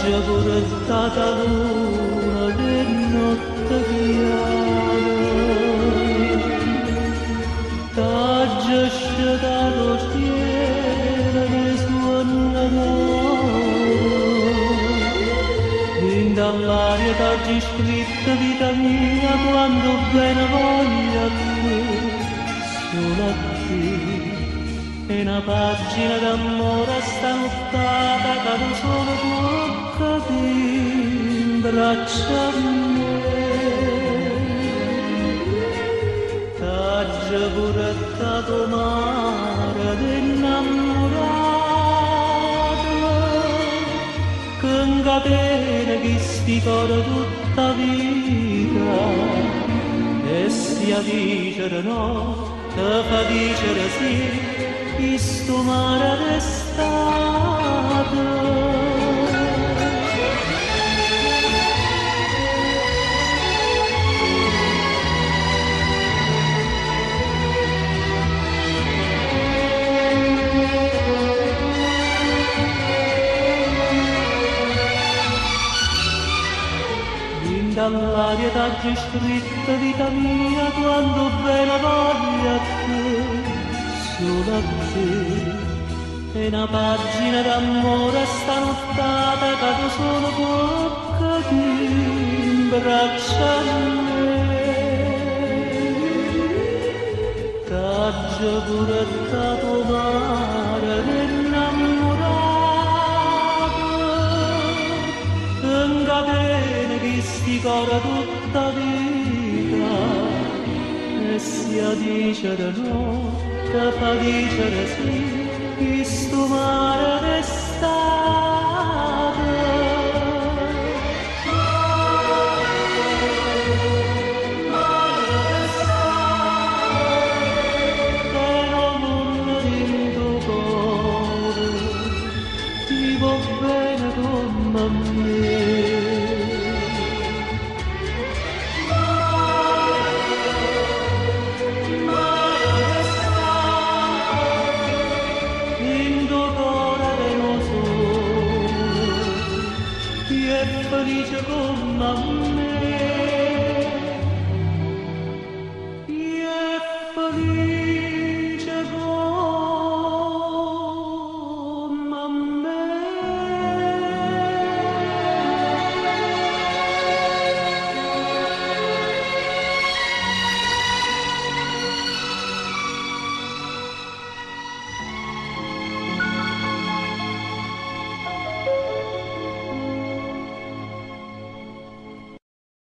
Taggia pure stata luna che notte chiara, taggia scedato cielo che suona in dall'aria taggi scritta vita mia quando bene voglio a te, solo a te. E una pagina d'amore stampata cado solo toccati in braccia a me. T'aggia pure stato mare d'innamorato che in catene chi sti cuore tutta vita e sia dicere no, te fa dicere sì. Questo mare d'estate in dall'aria t'aggi scritta vita mia quando bene voglia a te, solo a te. E una pagina d'amore stanottata cado solo toccati in braccia a me. T'aggia pure stato mare d'innamorato che in catene chi sti cuore tutta vita e sia dicere no, te fa dicere sì, questo mare d'estate. Mare d'estate, che non in tuo cuore, ti va bene come a me. Felice come a me, è felice.